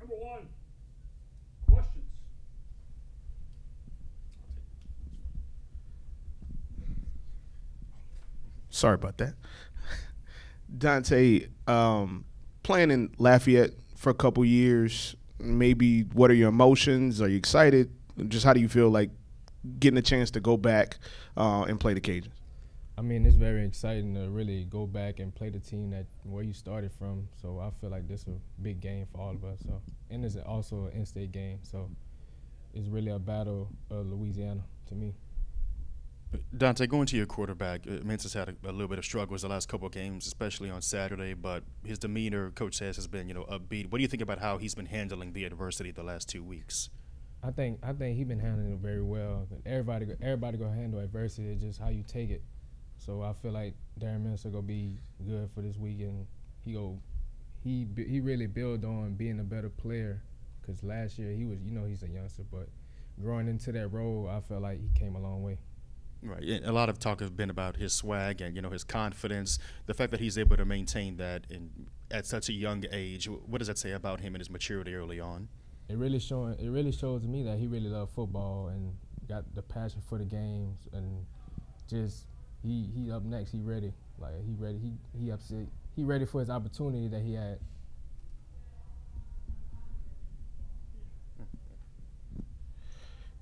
Number one, questions. Sorry about that. Dontae, playing in Lafayette for a couple years, maybe what are your emotions? Are you excited? Just how do you feel like getting a chance to go back and play the Cajuns? I mean, it's very exciting to really go back and play the team that where you started from. So I feel like this is a big game for all of us. So, and it's also an in-state game. So it's really a battle of Louisiana to me. Dontae, going to your quarterback, Mensa's had a little bit of struggles the last couple of games, especially on Saturday, but his demeanor, Coach says, has been, upbeat. What do you think about how he's been handling the adversity the last 2 weeks? I think he's been handling it very well. Everybody gonna handle adversity. It's just how you take it. So I feel like Darren Minyard gonna be good for this weekend. He really built on being a better player, because last year he was, he's a youngster, but growing into that role, I felt like he came a long way. Right. And a lot of talk has been about his swag and, his confidence, the fact that he's able to maintain that at such a young age. What does that say about him and his maturity early on? It really shows me that he really loves football and got the passion for the games, and just he up next. He ready. Like he ready. He upset. He ready for his opportunity that he had.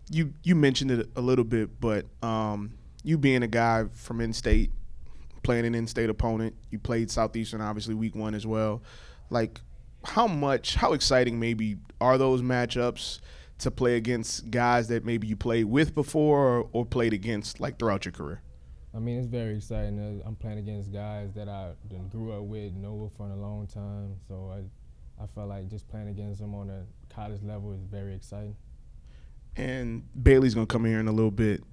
You mentioned it a little bit, but you being a guy from in-state, playing an in-state opponent, you played Southeastern obviously week 1 as well. Like, how exciting maybe are those matchups to play against guys that maybe you played with before or played against like throughout your career? I mean, it's very exciting. I'm playing against guys that I grew up with, know for a long time. So I felt like just playing against them on a college level is very exciting. And Bailey's going to come here in a little bit.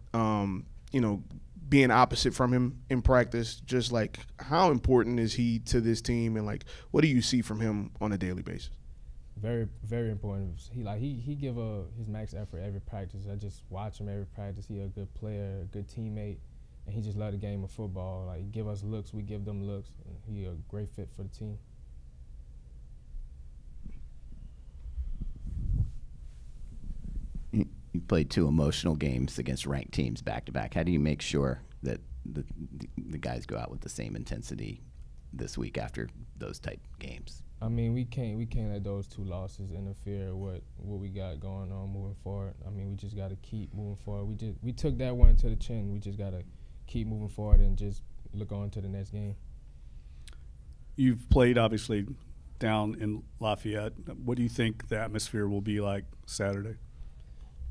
Being opposite from him in practice, just like how important is he to this team, and like what do you see from him on a daily basis? Very, very important. He give his max effort every practice. I just watch him every practice. He a good player, a good teammate, and he just love the game of football. Like, he give us looks, we give them looks. And he a great fit for the team. You played 2 emotional games against ranked teams back-to-back. How do you make sure that the guys go out with the same intensity this week after those type games? I mean, we can't let those 2 losses interfere with what we got going on moving forward. I mean, we just got to keep moving forward. We took that one to the chin. We just got to keep moving forward and just look on to the next game. You've played, obviously, down in Lafayette. What do you think the atmosphere will be like Saturday?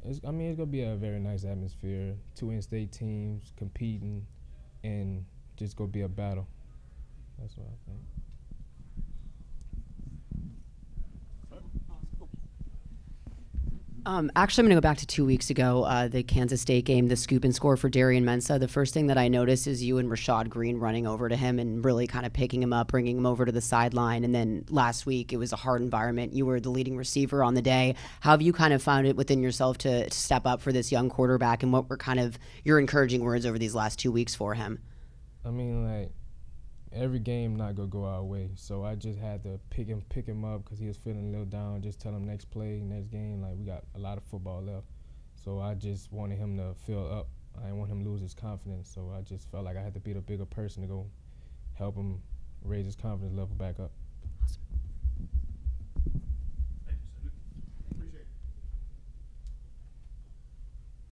It's going to be a very nice atmosphere. 2 in-state teams competing, and just going to be a battle. That's what I think. Actually, I'm going to go back to 2 weeks ago, the Kansas State game, the scoop and score for Darian Mensah. The first thing that I noticed is you and Rashad Green running over to him and really kind of picking him up, bringing him over to the sideline. And then last week, it was a hard environment. You were the leading receiver on the day. How have you kind of found it within yourself to step up for this young quarterback, and what were kind of your encouraging words over these last 2 weeks for him? I mean, like, every game not gonna go our way, so I just had to pick him up because he was feeling a little down. Just tell him next play, next game. Like, we got a lot of football left, so I just wanted him to feel up. I didn't want him to lose his confidence, so I just felt like I had to be the bigger person to go help him raise his confidence level back up.